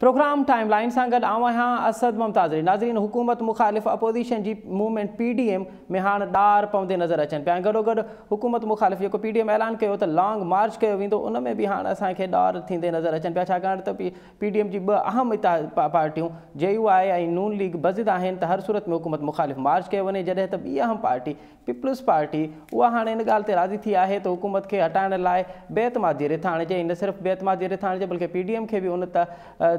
Programme time line से गड असद मुमताज़री नाज़रीन हुकूमत मुखालिफ अपोजिशन जी मूवमेंट PDM में हाँ डार पवंदे नज़र अचन पिया गॾो गॾु हुकूमत मुखालिफ जो PDM ऐलान किया तो लॉन्ग मार्च किया वेंदो उन में भी हाँ असांखे डार थींदे नज़र अचन पिया छाकाणि त PDM जी ॿ अहम पार्टियों JUI ऐं नून लीग बज़िद आहिनि त हर सूरत में हुकूमत मुखालिफ मार्च किया वञे जॾहिं त ॿी अहम पार्टी पीपल्स पार्टी उहा हाणे इन ॻाल्हि ते राज़ी थी आहे त हुकूमत खे हटाइण लाइ बेएतमाद जी रिथ आणिजे न सिर्फ़ु बेएतमाद जी रिथ आणिजे बल्कि PDM खे बि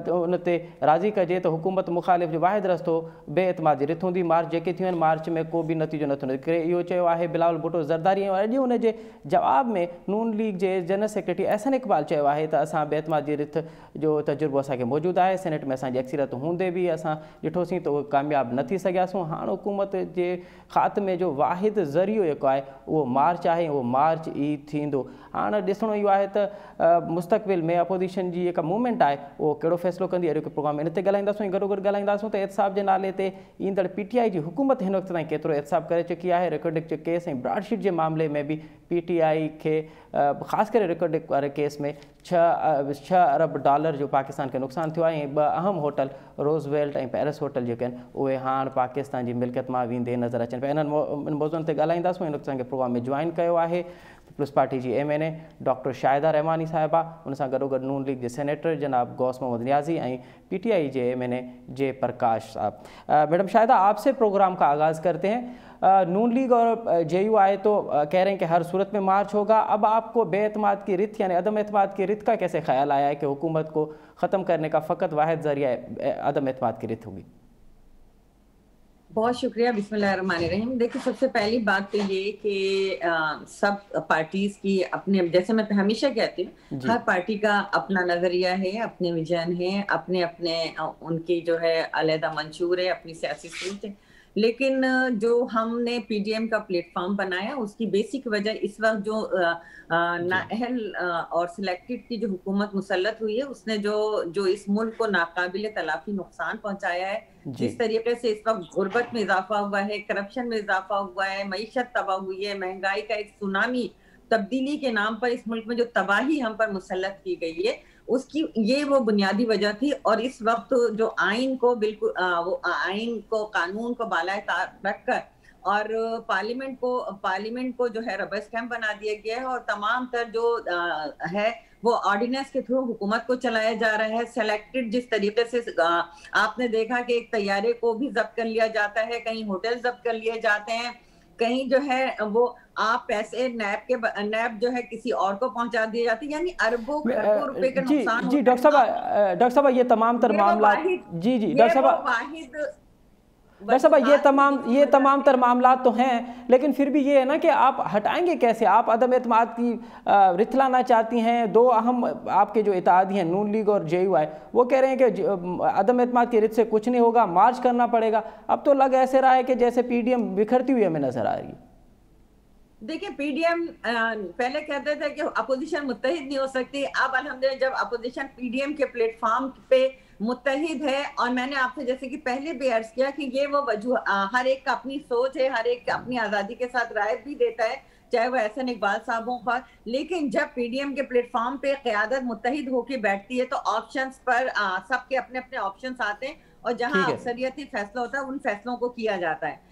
उन ते राज़ी कजे तो हुकूमत मुखालिफ जो वाहिद रस्तो बेएतमाद जी रिथ हूंदी मार्च जेके थियूं आहिनि मार्च में को बि नतीजो नथो निकिरे इहो चयो आहे बिलावल भुट्टो ज़रदारी ऐं अॼु हुन जे जवाब में नून लीग जे जनरल सेक्रेटरी अहसन इकबाल चयो आहे त असां बेएतमाद जी रिथ जो तजुर्बो असांखे मौजूदु आहे सेनेट में असांजी अक्सरियत हूंदे बि असां ॾिठोसीं त उहो कामयाबु न थी सघियासीं हाणे हुकूमत जे ख़ात्मे जो वाहिद ज़रियो जेको आहे उहो मार्च आहे उहो मार्च ई थींदो हाणे ॾिसणो इहो आहे त मुस्तक़बिल में अपोजिशन जी जेका मूवमेंट आहे उहो कहिड़ो फ़ैसिलो कंदी अहिड़ो प्रोग्राम इन ते ॻाल्हाईंदासीं ऐं गॾो गॾु ॻाल्हाईंदासीं त एहतसाब जे नाले ते ईंदड़ PTI जी हुकूमत हिन वक़्तु ताईं केतिरो एहतसाब करे चुकी आहे रिकॉर्डिंग जे केस ऐं ब्रॉडशीट जे मामले में बि PTI खे ख़ासि करे रिकॉर्डिंग वारे केस में $6 अरब जो पाकिस्तान खे नुक़सानु थियो आहे ऐं ॿ अहम होटल रोज़वेल्ट ऐं पेरिस होटल जेके आहिनि उहे हाणे पाकिस्तान जी मिल्कियत मां वेंदे नज़र अचनि पिया इन्हनि मौज़ुअनि ते ॻाल्हाईंदासीं हिन वक़्तु असांखे प्रोग्राम में जॉइन कयो आहे पीपल्स पार्टी जी MNA डॉक्टर शाहिदा रहमानी साहिबा उन सां गॾो गॾु नून लीग जे सेनेटर जनाब गौस मोहम्मद नियाज़ी ऐं PTI जे MNA जे प्रकाश साहब मैडम शाहिदा आपसे प्रोग्राम का आगाज़ करते हैं नून लीग और JUI तो कह रहे हैं कि हर सूरत में मार्च होगा अब आपको बेएतमाद की रिथ यानी अदम एतमाद की रिथ का कैसे ख्याल आया है कि हुकूमत को ख़त्म करने का फ़कत वाहिद ज़रिया अदम एतमाद की रिथ होगी? बहुत शुक्रिया। बिस्मिल्लाहिर्रहमानिर्रहीम। देखिए, सबसे पहली बात तो ये कि सब पार्टीज की अपने, जैसे मैं हमेशा कहती हूँ, हर पार्टी का अपना नजरिया है, अपने विजन है, अपने अपने उनकी जो है अलहदा मंशूर है, अपनी सियासी सोच है। लेकिन जो हमने PDM का प्लेटफॉर्म बनाया उसकी बेसिक वजह इस वक्त जो नाअहल और सिलेक्टेड की जो हुकूमत मुसल्लत हुई है उसने जो इस मुल्क को नाकाबिल तलाफी नुकसान पहुंचाया है, जिस तरीके से इस वक्त गुर्बत में इजाफा हुआ है, करप्शन में इजाफा हुआ है, मईशत तबाह हुई है, महंगाई का एक सुनामी तब्दीली के नाम पर इस मुल्क में जो तबाही हम पर मुसल्लत की गई है उसकी ये वो बुनियादी वजह थी। और इस वक्त जो आइन को बिल्कुल वो आइन को, कानून को बालाए रखकर और पार्लियामेंट को जो है रबर स्टैम्प बना दिया गया है और तमाम तर जो है वो ऑर्डिनेंस के थ्रू हुकूमत को चलाया जा रहा है। सेलेक्टेड जिस तरीके से आपने देखा कि एक तैयारे को भी जब्त कर लिया जाता है, कहीं होटल जब्त कर लिए जाते हैं, कहीं जो है वो आप पैसे नैब जो है किसी और को पहुंचा दिए जाते हैं, यानी अरबों खरबों रुपए का नुकसान। जी डॉक्टर साहब ये तमाम तर मामला जी डॉक्टर साहब ये तमाम तर मामला तो हैं, लेकिन फिर भी ये है ना कि आप हटाएंगे कैसे? आप अदम एतमाद की रिथ लाना चाहती हैं। दो अहम आपके जो इत्तेहादी हैं नून लीग और JUI वो कह रहे हैं कि अदम एतमाद की रिथ से कुछ नहीं होगा, मार्च करना पड़ेगा। अब तो लग ऐसे रहा है कि जैसे PDM बिखरती हुई हमें नजर आ रही है। देखिए, PDM पहले कहते थे कि अपोजिशन मुत्तहिद नहीं हो सकती, अब अल्हम्दुलिल्लाह जब अपोजिशन PDM के प्लेटफॉर्म पे मुत्तहिद है, और मैंने आपसे जैसे कि पहले भी अर्ज किया कि ये वो वजह, हर एक का अपनी सोच है, हर एक अपनी आज़ादी के साथ राय भी देता है, चाहे वो एहसन इकबाल साहब हों पर। लेकिन जब PDM के प्लेटफॉर्म पे क़यादत मुत्तहिद होकर बैठती है तो ऑप्शंस पर सबके अपने अपने ऑप्शंस आते हैं और जहां अक्सरियती फैसला होता है उन फैसलों को किया जाता है।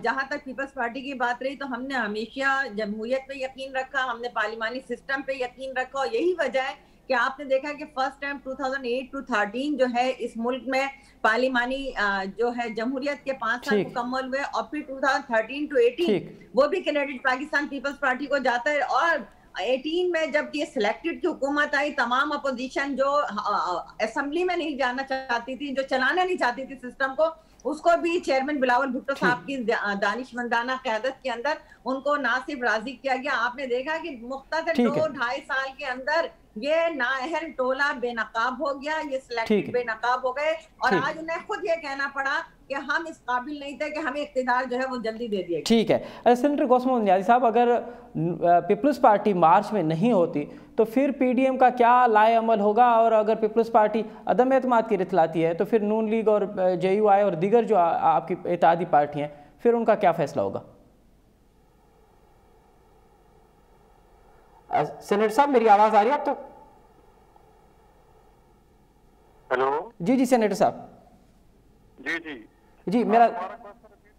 जहां तक पीपल्स पार्टी की बात रही तो हमने हमेशा जमहूरियत पे यकीन रखा, हमने पार्लिमानी सिस्टम पे यकीन रखा, और यही वजह है कि आपने देखा कि फर्स्ट टाइम 2008 to 13 जो है इस मुल्क में पार्लिमानी जो है जमहूरियत के 5 साल मुकम्मल हुए, और फिर 2013 to 18 वो भी क्रेडिट पाकिस्तान पीपल्स पार्टी को जाता है। और 18 में जब ये सिलेक्टेड की हुकूमत आई, तमाम अपोजिशन जो असेंबली में नहीं जाना चाहती थी, जो चलाना नहीं चाहती थी सिस्टम को, उसको भी चेयरमैन बिलावल भुट्टो साहब की दानिशमंदाना क़यादत के अंदर उनको ना सिर्फ राजी किया गया, आपने देखा कि मुख्तसर 2-2.5 साल के अंदर ये नाअहल टोला बेनकाब हो गया, ये सिलेक्टेड बेनकाब हो गए, और आज उन्हें खुद ये कहना पड़ा कि हम इस काबिल नहीं थे कि हमें इख्तियार जो है वो जल्दी दे दिया। ठीक है सेनेटर गौस मोहम्मद नियाज़ी साहब, अगर पीपल्स पार्टी मार्च में नहीं होती तो फिर PDM का क्या लाए अमल होगा, और अगर पीपल्स पार्टी अदम एतमाद की रिथ लाती है तो फिर नून लीग और JUI और दीगर जो आपकी इत्तेहादी पार्टी हैं फिर उनका क्या फैसला होगा? सेनेटर साहब मेरी आवाज़ आ रही है आप? तो हेलो जी जी सेनेटर साहब। जी जी जी मेरा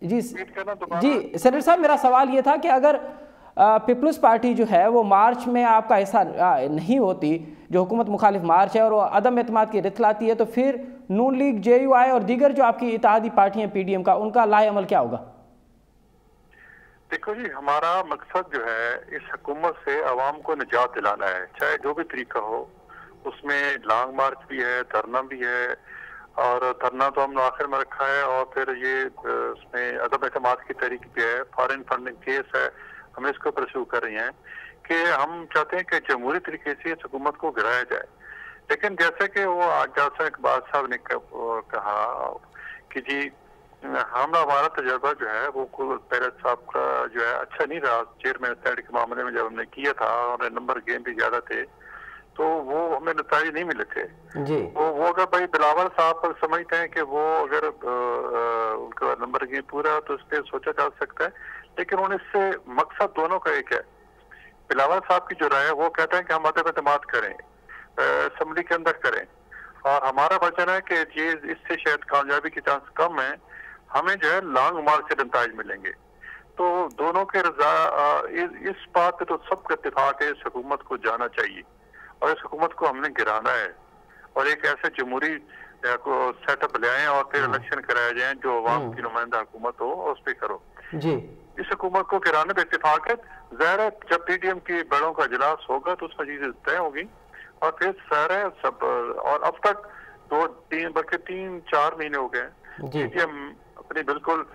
जी सेनेटर साहब, मेरा सवाल ये था कि अगर पीपल्स पार्टी जो है वो मार्च में आपका हिस्सा नहीं होती, जो हुकूमत मुखालिफ मार्च है, और वो अदम एतमाद की रिथ लाती है, तो फिर नून लीग, JUI और दीगर जो आपकी इत्तेहादी पार्टियां PDM का, उनका लाए अमल क्या होगा? देखो जी, हमारा मकसद जो है इस हुकूमत से अवाम को निजात दिलाना है, चाहे जो भी तरीका हो। उसमें लॉन्ग मार्च भी है, धरना भी है, और धरना तो हमने आखिर में रखा है, और फिर ये उसमें अदम एतमाद की तहरीक भी है, फॉरेन फंडिंग केस है, हम इसको परस्यू कर रही हैं कि हम चाहते हैं कि जमहूरी तरीके से इस हुकूमत को गिराया जाए। लेकिन जैसे कि वो आज जासा इकबाल साहब ने कहा कि जी हमारा तजर्बा जो है वो पैरस साहब का जो है अच्छा नहीं रहा चेयरमैन स्टैंड के मामले में, जब हमने किया था और नंबर गेम भी ज्यादा थे, तो वो हमें नतीजे नहीं मिले थे जी। वो अगर भाई बिलावल साहब पर समझते हैं कि वो अगर उनका नंबर गेम पूरा, तो उस पर सोचा जा सकता है, लेकिन उन इससे मकसद दोनों का एक है। बिलावल साहब की जो राय है वो कहते हैं कि हम अदम एतमाद करें, असेंबली के अंदर करें, और हमारा वचन है कि ये इससे शायद कामयाबी की चांस कम है, हमें जो है लॉन्ग मार्च से नतीजे मिलेंगे। तो दोनों के रजा इस बात पे तो सबका इत्तेफाक है, इस हुकूमत को जाना चाहिए और इस हुकूमत को हमने गिराना है, और एक ऐसे जमहूरी को सेटअप ले आए और फिर इलेक्शन कराए जाए जो अवाम की नुमाइंदा हुकूमत हो, और उस पर करो जी। इस हुकूमत को गिराने पे इत्तेफाक है। ज़ाहिर है जब PDM की बड़ों का इजलास होगा तो उसमें चीजें तय होगी, और फिर सारे सब, और अब तक 2-3 बल्कि 3-4 महीने हो गए PDM अपनी बिल्कुल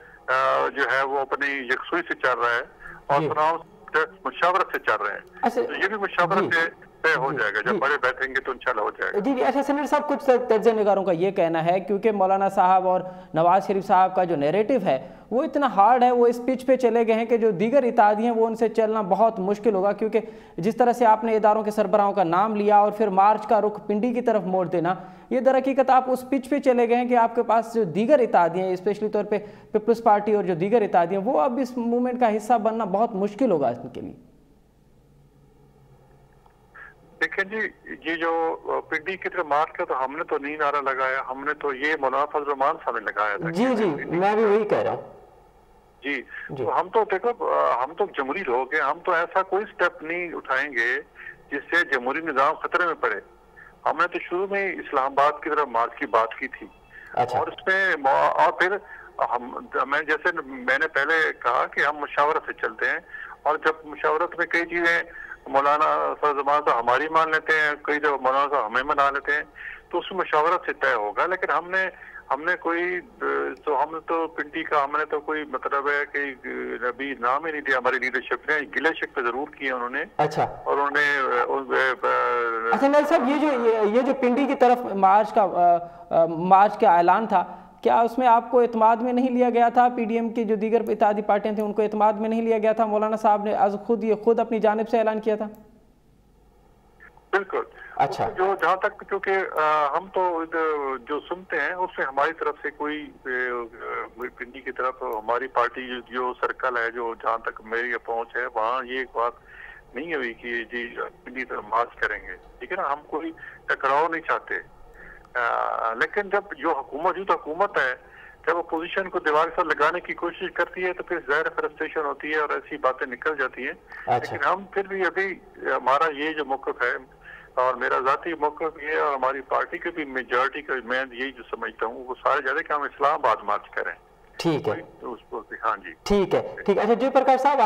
जो है वो अपनी यकसुई से चल रहा है, और चुनाव मुशावरत से चल रहे हैं। तो ये भी मुशावरत से तय हो जाएगा, जब बड़े बैठेंगे तो इंशाल्लाह हो जाएगा। जी जी। अच्छा सेनेटर साहब, कुछ तर्ज निगारों का ये कहना है क्योंकि मौलाना साहब और नवाज शरीफ साहब का जो नैरेटिव है वो इतना हार्ड है, वो इस पिच पे चले गए हैं कि जो दीगर इत्तेहादी हैं वो उनसे चलना बहुत मुश्किल होगा, क्योंकि जिस तरह से आपने इदारों के सरबराहों का नाम लिया और फिर मार्च का रुख पिंडी की तरफ मोड़ देना, ये दर हकीकत आप उस पिच पे चले गए हैं कि आपके पास जो दीगर इत्तेहादी हैं, स्पेशली तौर पर पीपल्स पार्टी और जो दीगर इत्तेहादी हैं, वो अब इस मूवमेंट का हिस्सा बनना बहुत मुश्किल होगा इनके लिए। देखिए जी, ये जो पिंडी की तरफ मार्च का तो हमने तो नहीं नारा लगाया, हमने तो ये मौलाना फजल रहमान साहब ने लगाया था। जी जी, मैं भी वही कह रहा हूँ जी। तो हम तो देखो, हम तो जमहूरी लोग हैं, हम तो ऐसा कोई स्टेप नहीं उठाएंगे जिससे जमहूरी निजाम खतरे में पड़े। हमने तो शुरू में इस्लामाबाद की तरफ मार्च की बात की थी। अच्छा। और उसमें और फिर मैंने पहले कहा कि हम मुशावरत से चलते हैं, और जब मुशावरत में कई चीजें मौलाना फजल तो हमारी मान लेते हैं, कई जब मौलाना साहब हमें मना लेते हैं, तो उसमें मुशावरत से तय होगा। लेकिन हमने कोई तो हमने तो पिंडी का हमने तो कोई मतलब है कि अभी नाम ही नहीं दिया हमारी लीडरशिप ने, गिले शिकवे जरूर किए उन्होंने। अच्छा। और उन्होंने अच्छा मेरे साहब, ये जो पिंडी की तरफ मार्च का ऐलान था, क्या उसमें आपको एतमाद में नहीं लिया गया था? PDM की जो दीगर इत्तेहादी पार्टियां थी उनको एतमाद में नहीं लिया गया था? मौलाना साहब ने खुद अपनी जानिब से ऐलान किया था। बिल्कुल। अच्छा। जो जहाँ तक, क्योंकि हम तो जो सुनते हैं उसमें हमारी तरफ से कोई पिंडी की तरफ हमारी पार्टी जो सर्कल है, जो जहाँ तक मेरी पहुंच है, वहाँ ये एक बात नहीं हुई कि जी पिंडी तरफ मार्च करेंगे, ठीक है ना। हम कोई टकराव नहीं चाहते, लेकिन जब जो हुकूमत है, जब अपोजिशन को दीवार के साथ लगाने की कोशिश करती है तो फिर ज़ाहिर फ्रस्ट्रेशन होती है और ऐसी बातें निकल जाती हैं। अच्छा। लेकिन हम फिर भी अभी हमारा ये जो मौक़िफ़ है, और मेरा ज़ाती मौक़िफ़ ये, और हमारी पार्टी के भी मेजॉरिटी का मैं यही जो समझता हूँ, वो सारे ज़्यादा कि हम इस्लामाबाद मार्च करें। ठीक है, हाँ जी, ठीक है, ठीक। अच्छा जी प्रकाश साहब,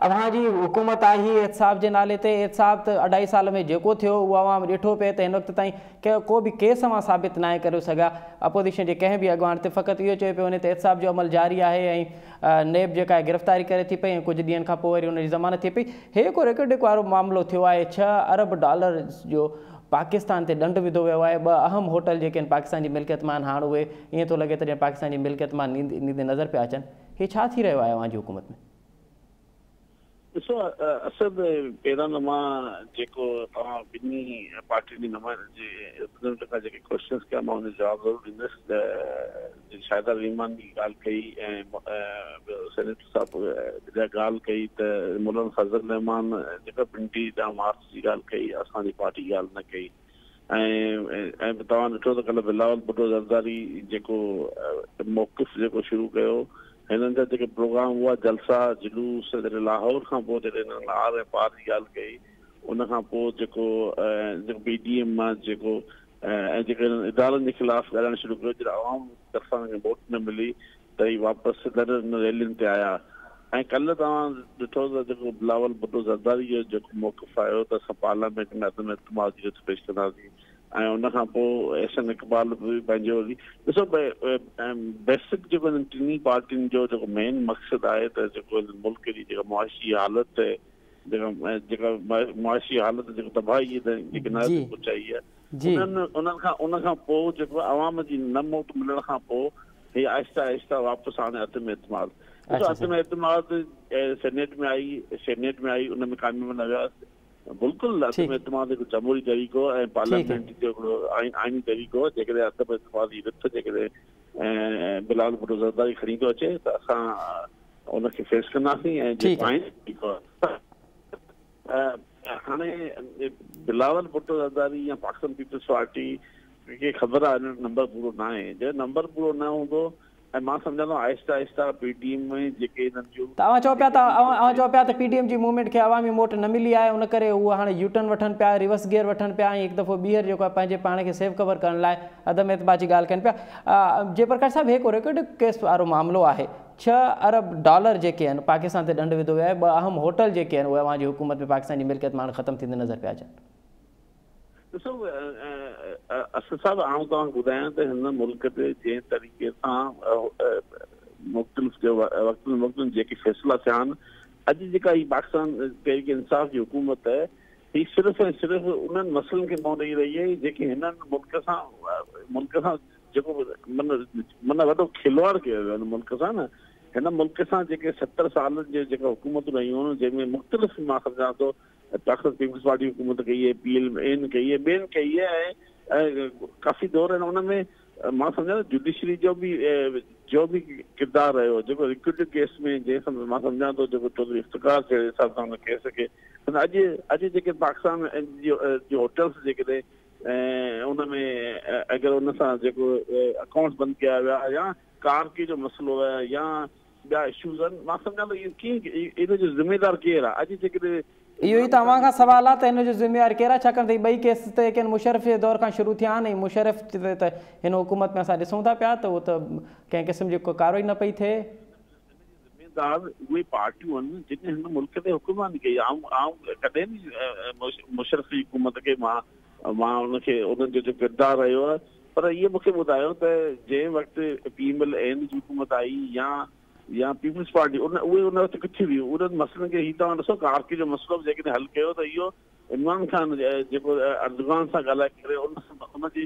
हाँ जी हुकूमत आई एहतसाब जे नाले ते, एहतसाब तो 2.5 साल में जेको थियो वो आवाम ॾिठो पे, हिन वक़्त ताईं को भी केस मां साबित ना करे सघिया अपोजिशन जे कंहिं बि अॻवान ते। फ़क़ति इहो चयो पियो वञे त एहतसाब जो अमल जारी आहे, ऐं नेब जेका आहे गिरफ़्तारी करे थी पई, कुझु ॾींहंनि खां पोइ वरी हुनजी ज़मानत थी पई। हे को रिकॉर्ड वारो मामिलो थियो आहे, 6 अरब डॉलर जो पाकिस्तान ते दंड विधो वियो आहे। 2 अहम होटल जेके आहिनि पाकिस्तान जी मिल्कियत मां, हाणे उहे ईअं थो लॻे त ॼण पाकिस्तान जी मिल्कियत मां नींदे नज़र पिया अचनि। हे छा थी रहियो आहे अव्हांजी हुकूमत में? ॾिसो असद पहिरां त मां जेको तव्हां ॿिन्ही पार्टी जी नुमाइंदे खां जेके क्वेश्चन्स कया मां हुनजो जवाबु ज़रूरु ॾींदुसि। त शाहिदा रीमान जी ॻाल्हि कई ऐं सेनेटर साहब जॾहिं ॻाल्हि कई त मौलाना फज़ल रहमान जेका पिंडी ॾांहुं मार्च जी ॻाल्हि कई, असांजी पार्टी ॻाल्हि न कई। ऐं तव्हां ॾिठो त कल्ह बिलावल भुट्टो ज़रदारी जेको मौक़िफ़ जेको शुरू कयो, हिननि जा जेके प्रोग्राम हुआ, जलसा जुलूस, जॾहिं लाहौर खां पोइ जॾहिं हिननि आर ऐं पार जी ॻाल्हि कई, उन खां पोइ जेको PDM मां जेको ऐं जेके इदारनि जे ख़िलाफ़ ॻाल्हाइणु शुरू कयो, जॾहिं आवाम तरफ़ां वोट न मिली त ई वापसि रैलियुनि ते आया। ऐं कल्ह तव्हां ॾिठो त जेको बिलावल भुट्टो ज़रदारी जो जेको मौक़िफ़ आयो त असां पार्लियामेंट में अदम एतमाद जी पेश कंदासीं, ऐं उन खां पोइ एहसन इक़बाल बि पंहिंजो ॾिसो बेसिक जेको टिनी पार्टियुनि जो जेको मेन मक़सदु आहे त जेको मुल्क जी जेका मुआशी हालत जेका मुआशी हालत जेको तबाही जेके न पहुचाई आहे, उन खां पोइ जेको आवाम जी न मोट मिलण खां पोइ हीअ आहिस्ता आहिस्ता वापसि हाणे अदम एतमाद अदम एतमाद सेनेट में आई उन में कामयाब न वियासीं। बिल्कुलु अदम एतमाद हिकु जमहूरी तरीक़ो ऐं पार्लियामेंट जो हिकिड़ो आइनी तरीक़ो, जेकॾहिं अदम एतमाद जी रिथ जेकॾहिं बिलावल भुट्टो ज़रदारी खणी थो अचे त असां उनखे फेस कंदासीं। ऐं जेको आइनी तरीक़ो हाणे बिलावल भुट्टो ज़रदारी या पाकिस्तान पीपल्स पार्टी खे ख़बर आहे नंबर पूरो न आहे, जॾहिं नंबर पूरो न हूंदो ऐं मां सम्झंदो आहिस्ता आहिस्ता PDM में जेके हिननि जूं तव्हां चओ पिया त PDM जी मूवमेंट खे अवामी वोट न मिली आहे, उन करे उहा हाणे यूटर्न वठनि पिया, रिवर्स गियर वठनि पिया, ऐं हिकु दफ़ो ॿीहर जेको आहे पंहिंजे पाण खे सेव कवर करण लाइ अदम एतमाद जी ॻाल्हि कनि पिया। जयप्रकाश साहिबु हिकु रेकॉर्ड केस वारो मामिलो आहे, $6 अरब जेके आहिनि पाकिस्तान ते ॾंढ विधो वियो आहे, 2 अहम होटल जेके आहिनि उहे अवांजी हुकूमत में पाकिस्तानी मिल्कियत मां ख़तमु थींदे नज़र पिया अचनि। ॾिसो असद साहिबु, आउं तव्हांखे ॿुधायां त हिन मुल्क ते जंहिं तरीक़े सां मुख़्तलिफ़ वक़्तुनि जेके फ़ैसिला थिया आहिनि, अॼु जेका हीअ पाकिस्तान तहरीक इंसाफ़ जी हुकूमत आहे, हीअ सिर्फ़ु ऐं सिर्फ़ु उन्हनि मसइलनि खे मोड़ ॾेई रही आहे जेके हिननि मुल्क सां जेको माना वॾो खिलवाड़ कयो वियो हिन मुल्क सां न। हिन मुल्क सां जेके 70 सालनि जे जेका हुकूमतूं रहियूं आहिनि, जंहिंमें मुख़्तलिफ़ मां सम्झां थो पाकिस्तान पीपल्स पार्टी हुकूमत कई आहे, PLN कई आहे, ॿियनि कई आहे, ऐं काफ़ी दौर आहिनि उन में मां सम्झां थो जुडिशरी जो बि किरदारु रहियो, जेको रिक्रूटिव केस में जंहिं मां सम्झां थो जेको चौधरी इफ्तिकार जे हिसाब सां हुन केस खे अॼु जेके पाकिस्तान जो होटल्स जेके उन में अगरि उन सां जेको अकाउंट्स बंदि कया विया या कारकी जो मसइलो आहे या ॿिया इशूज़ आहिनि, मां सम्झां थो इहो कीअं इन जो ज़िम्मेदार केरु आहे? अॼु जेकॾहिं इहो ई तव्हां खां सुवाल आहे त हिन जो ज़िम्मेवार केरु आहे, छाकाणि त ॿई केस त जेके मुशर्रफ जे दौर खां शुरू थिया आहिनि, ऐं मुशर्रफ त हिन हुकूमत में असां ॾिसूं था पिया त उहो त कंहिं क़िस्म जी को कार्रवाई न पई थिए। ज़िम्मेदार उहे पार्टियूं आहिनि जिन हिन मुल्क ते हुकूमत कई। कॾहिं बि मुशर्रफ जी हुकूमत खे मां उनखे उन्हनि जो किरदारु रहियो आहे, पर इहो मूंखे ॿुधायो त जंहिं वक़्तु PMLN जी हुकूमत आई या पीपल्स पार्टी उहे उन वक़्तु किथे हुई, उन्हनि मसइलनि खे हीअ तव्हां ॾिसो कारकी जो मसइलो बि जेकॾहिं हल कयो त इहो इमरान ख़ान जेको अर्दगान सां ॻाल्हाए करे उनजी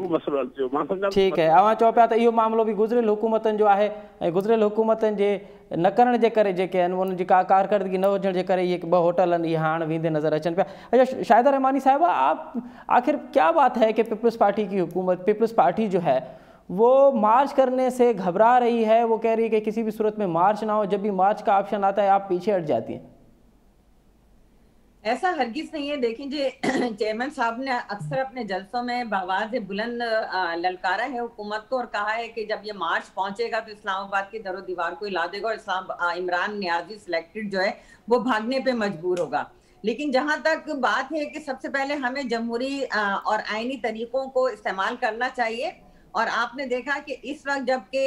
मसइलो हल थियो। मां सम्झां ठीकु आहे, अवां चओ पिया त इहो मामिलो बि गुज़िरियल हुकूमतनि जो आहे, ऐं गुज़िरियल हुकूमतनि जे न करण जे करे जेके आहिनि उन्हनि जी कारकर्दगी न हुजण जे करे इहे 2 होटल आहिनि, इहे हाणे वेंदे नज़र अचनि पिया। अच्छा शाहिदा रहमानी साहिबा, आप आखिर क्या बात है कि पीपल्स पार्टी की हुकूमत, पीपल्स पार्टी जो है वो मार्च करने से घबरा रही है, वो कह रही है कि किसी भी सूरत में मार्च ना हो, जब भी मार्च का ऑप्शन आता है आप पीछे हट जाती हैं? ऐसा हरगिज नहीं है। देखिए चेयरमैन साहब ने अक्सर अपने जलसों में बआवाज़ बुलंद ललकारा है हुकूमत को और कहा है कि जब ये मार्च पहुंचेगा तो इस्लामाबाद की दरो दीवार को हिला देगा और इमरान नियाजी सिलेक्टेड जो है वो भागने पे मजबूर होगा। लेकिन जहां तक बात है कि सबसे पहले हमें जमहूरी और आईनी तरीकों को इस्तेमाल करना चाहिए, और आपने देखा कि इस वक्त जबकि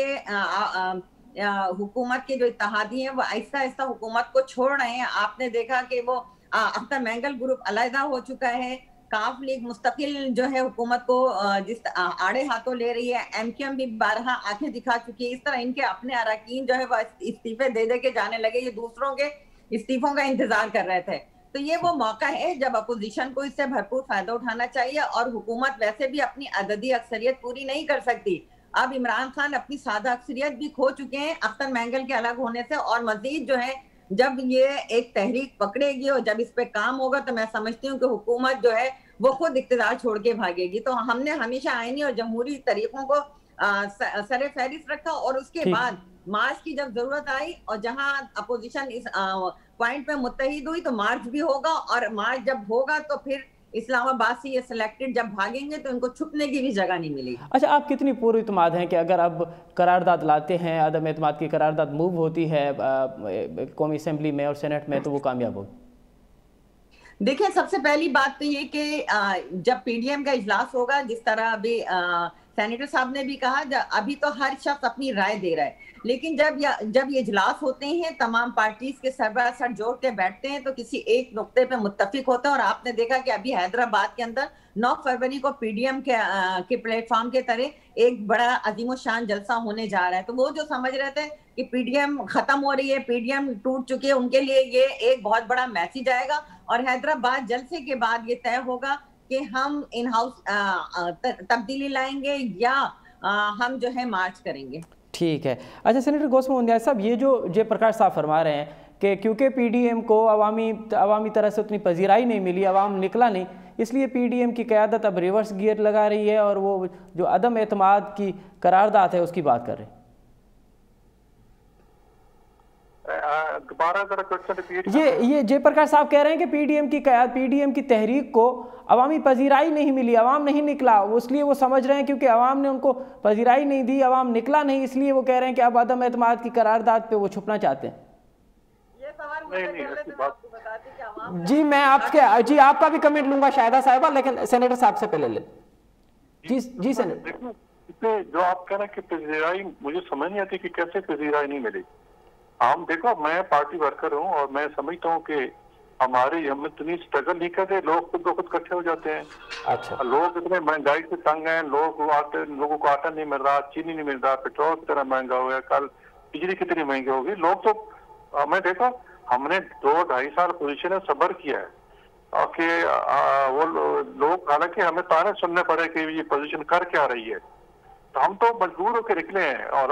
हुकूमत के जो इत्तेहादी हैं वो आहिस्ता आहिस्ता हुकूमत को छोड़ रहे हैं, आपने देखा कि वो अख्तर मैंगल ग्रुप अलहदा हो चुका है, काफ लीग मुस्तकिल जो है हुकूमत को जिस आड़े हाथों ले रही है, MQM भी 12 आंखें दिखा चुकी है। इस तरह इनके अपने अरकान जो है वह इस्तीफे दे दे के जाने लगे, ये दूसरों के इस्तीफों का इंतजार कर रहे थे। तो ये वो मौका है जब अपोजिशन को इससे भरपूर फायदा उठाना चाहिए, और हुकूमत वैसे भी अपनी अददी अक्सरियत पूरी नहीं कर सकती। अब इमरान खान अपनी सादा अक्सरियत भी खो चुके हैं अख्तर मैंगल के अलग होने से, और मजीद जो है जब ये एक तहरीक पकड़ेगी और जब इस पे काम होगा तो मैं समझती हूँ कि हुकूमत जो है वो खुद इक़्तिदार छोड़ के भागेगी। तो हमने हमेशा आईनी और जमहूरी तरीकों को सरे फहरिस्त रखा, और उसके बाद मार्च की जब जरूरत आई और जहां अपोजिशन इस पॉइंट पे मुत्तहिद हुई तो मार्च भी होगा, और मार्च जब होगा तो फिर इस्लामाबाद से ये सिलेक्टेड जब भागेंगे तो इनको छुपने की भी जगह नहीं मिलेगी। अच्छा, आप कितनी पूरी इत्मीनान हैं कि अगर अब करारदाद लाते हैं, अदम एतमाद की करारदाद मूव होती है कौमी असम्बली में और सेनेट में, तो वो कामयाब होगी? देखिए, सबसे पहली बात तो ये कि जब पीडीएम का इजलास होगा, जिस तरह अभी सेनेटर साहब ने भी कहा, अभी तो हर शख्स अपनी राय दे रहा है, लेकिन जब ये इजलास होते हैं, तमाम पार्टीज के सरबराह सर जोड़ के बैठते हैं तो किसी एक नुक्ते पे मुत्तफिक होते हैं। और आपने देखा कि अभी हैदराबाद के अंदर 9 फरवरी को पीडीएम के प्लेटफॉर्म के तरह एक बड़ा अजीम शान जलसा होने जा रहा है। तो वो जो समझ रहे थे कि पीडीएम खत्म हो रही है, पीडीएम टूट चुकी है, उनके लिए ये एक बहुत बड़ा मैसेज आएगा। और हैदराबाद जलसे के बाद ये तय होगा कि हम इन हाउस तब्दीली लाएंगे या हम जो है मार्च करेंगे। ठीक है। अच्छा, सेनेटर गौसम उंदियाल साहब, ये जो जयप्रकाश साहब फरमा रहे हैं कि क्योंकि पीडीएम को अवामी तरह से उतनी पजीराई नहीं मिली, अवाम निकला नहीं, इसलिए पीडीएम की क़यादत अब रिवर्स गियर लगा रही है और वो जो अदम एतमाद की करारदाद है उसकी बात कर रहे हैं। ये जयप्रकाश साहब कह रहे हैं कि पीडीएम की तहरीक को अवामी पजीराई नहीं मिली, अवाम नहीं निकला, इसलिए वो समझ रहे हैं क्योंकि अवाम ने उनको पजीराई नहीं दी, अवाम निकला नहीं, इसलिए वो कह रहे हैं कि अब अदम एतमाद की करारदाद पे वो छुपना चाहते हैं। ये सवाल मुझे कर ले तो मैं आपको बताती कि अवाम जी, मैं आपका भी कमेंट लूंगा शाहिदा साहिबा, लेकिन सेनेटर साहब से पहले ले। जी सेनेटर, जो आप कह रहे हैं कि पजीराई, मुझे समझ नहीं आती कि कैसे पजीराई नहीं मिली। हम देखो, मैं पार्टी वर्कर हूँ और मैं समझता हूँ कि हम इतनी स्ट्रगल नहीं करते, लोग खुद इकट्ठे हो जाते हैं। अच्छा, लोग इतने महंगाई से तंग हैं, लोगों को आटा नहीं मिल रहा, चीनी नहीं मिल रहा, पेट्रोल कितना महंगा हो गया, कल बिजली कितनी महंगी होगी। लोग तो हमें देखो, हमने 2-2.5 साल पोजीशन में सब्र किया है कि वो लोग, हालांकि हमें ताने सुनने पड़े कि ये पोजीशन कर क्या रही है, तो हम तो मजबूर होकर निकले हैं और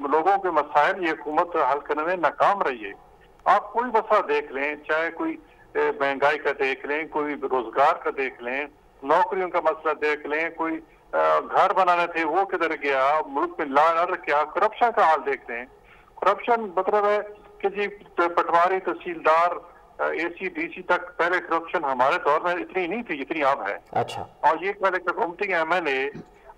लोगों के मसाइल ये हुकूमत हल करने में नाकाम रही है। आप कोई मसला देख लें, चाहे कोई महंगाई का देख लें, कोई रोजगार का देख लें, नौकरियों का मसला देख लें, कोई घर बनाने थे वो किधर गया, मुल्क में लॉ एंड ऑर्डर क्या, करप्शन का हाल देख लें। करप्शन मतलब है कि जी पटवारी, तहसीलदार, AC DC तक, पहले करप्शन हमारे दौर में इतनी नहीं थी जितनी अब है। अच्छा, और ये पहले हुकूमती MLA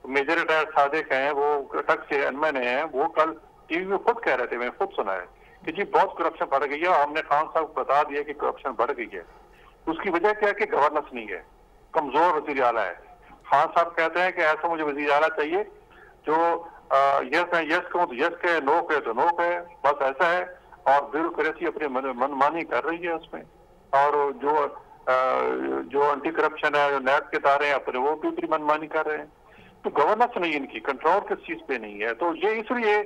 मेजर रिटायर्ड सादिक हैं, वो कटक से MLA हैं, वो कल टीवी में खुद कह रहे थे, मैंने खुद सुना है कि जी बहुत करप्शन बढ़ गई है और हमने खान साहब को बता दिया कि करप्शन बढ़ गई है। उसकी वजह क्या है कि गवर्नेंस नहीं है, कमजोर वजीर आला है। खान साहब कहते हैं कि ऐसा मुझे वजीर आला चाहिए जो यस कहूँ तो यस कहे, नो कहे तो नो कहे, बस ऐसा है। और ब्यूरोक्रेसी अपनी मनमानी कर रही है उसमें, और जो एंटी करप्शन है, जो नैब के तारे हैं अपने, वो भी अपनी मनमानी कर रहे हैं। तो गवर्नेंस नहीं, इनकी कंट्रोल किस चीज पे नहीं है। तो ये इसलिए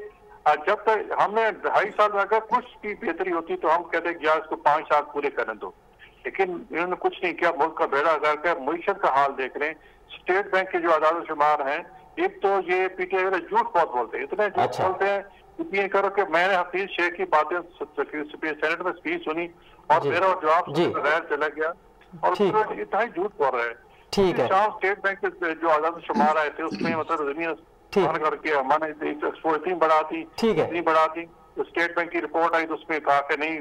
जब तक हमने 2.5 साल में अगर कुछ की बेहतरी होती तो हम कहते हैं कि यार इसको 5 साल पूरे करने दो, लेकिन इन्होंने कुछ नहीं किया। मुल्क का बेड़ा गर्क है, मईशत का हाल देख रहे हैं। स्टेट बैंक के जो आदाद शुमार हैं, एक तो ये पीटीआई वाले झूठ बहुत बोलते हैं, इतने झूठ बोलते हैं। यकीन करो कि मैंने हफीज शेख की बातें सेनेट में स्पीच सुनी और मेरा जवाब गैर चला गया और इतना ही झूठ बोल रहे हैं। ठीक है, स्टेट बैंक के जो आजाद शुमार आए थे उसमें मतलब जमीन करके हमारे एक्सपोर्ट इतनी बढ़ाती, तो स्टेट बैंक की रिपोर्ट आई तो उसमें कहा कि नहीं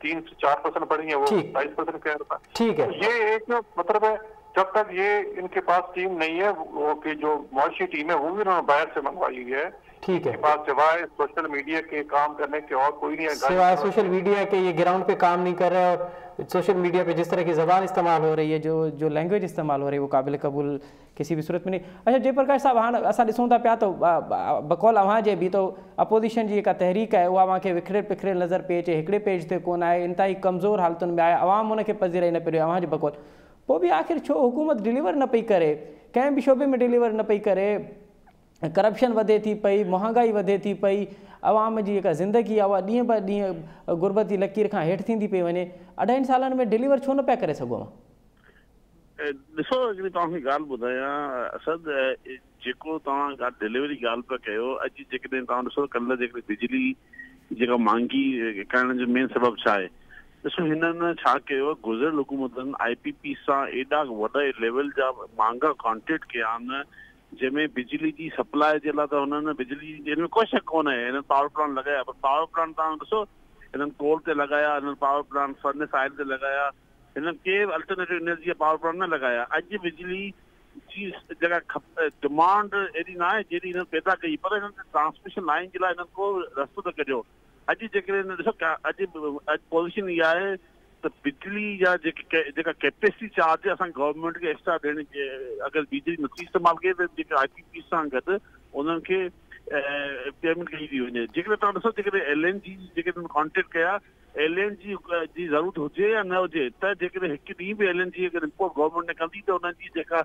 3 से 4% बढ़ी है, वो 22% कह रहा था। ठीक है, तो ये एक मतलब है, जब तक ये इनके पास टीम नहीं है, वो की जो मुआशी टीम है वो भी उन्होंने बाहर से मंगवाई है। ठीक है, पास सिवाय सोशल मीडिया के काम करने के और कोई नहीं है। सिवाय सोशल मीडिया के ये ग्राउंड पे काम नहीं कर रहे और सोशल मीडिया पे जिस तरह की ज़बान इस्तेमाल हो रही है, जो लैंग्वेज इस्तेमाल हो रही है, वो काबिल कबूल किसी भी सूरत में नहीं। अच्छा जयप्रकाश साहब, हाँ असां ॾिसूं था पिया तो बकौल अव्हां जे भी तो अपोजिशन जी जेका तहरीक आहे उहा अव्हांखे विखिरियल नज़र पई अचे, हिकिड़े पेज ते कोन आहे, इंतहाई कमज़ोर हालतुनि में आहे, अवाम उनखे पज़ीराई न पई अव्हां जे बकौल। पोइ बि आख़िर छो हुकूमत डिलीवर न पई करे, कंहिं बि शोबे में डिलीवर न पई करे, करप्शन वधे थी पई, महांगाई वधे थी पई, अवाम जी जेका ज़िंदगी आहे उहा ॾींहं ब ॾींहं गुरबत जी लकीर खां हेठि थींदी पई वञे, 2.5 सालनि में डिलीवर छो न पिया करे सघूं? ॾिसो हिकिड़ी तव्हांखे ॻाल्हि ॿुधायां असद, जेको तव्हां डिलीवरी ॻाल्हि पिया कयो, अॼु जेकॾहिं तव्हां ॾिसो कल्ह जेकॾहिं बिजली जेका महांगी करण जो मेन सबबु छा आहे, ॾिसो हिननि छा कयो, गुज़िरियल हुकूमतनि IPP सां एॾा वॾे लेवल जा महांगा कॉन्ट्रेक्ट कया आहिनि जंहिंमें बिजली जी सप्लाई जे लाइ त हुननि बिजली हिन में कोई शक कोन आहे, हिननि पावर प्लांट लॻाया, पर पावर प्लांट तव्हां ॾिसो हिननि कोल ते लॻाया, हिननि पावर प्लांट फर्नेस आयल ते लॻाया, हिननि के अल्टरनेटिव एनर्जी जा पावर प्लांट न लॻाया। अॼु बिजली जी जगह डिमांड एॾी न आहे जहिड़ी हिननि पैदा कई, पर हिननि ट्रांसमिशन लाइन जे लाइ हिननि को रस्तो त कढियो। अॼु जेकॾहिं ॾिसो अॼु पोज़ीशन इहा आहे त बिजली जा जेका कैपेसिटी चार्ज असां गवर्नमेंट खे एक्स्ट्रा ॾियणी, अगरि बिजली नथी इस्तेमालु कजे त जेके IPP सां गॾु उन्हनि खे पेमेंट कई थी वञे। जेकॾहिं तव्हां ॾिसो जेकॾहिं LNG जेकॾहिं कॉन्टेक्ट कया LNG जी ज़रूरत हुजे या न हुजे, त जेकॾहिं हिकु ॾींहुं बि LNG अगरि इम्पोर्ट गवर्नमेंट ने कंदी त उन्हनि जी जेका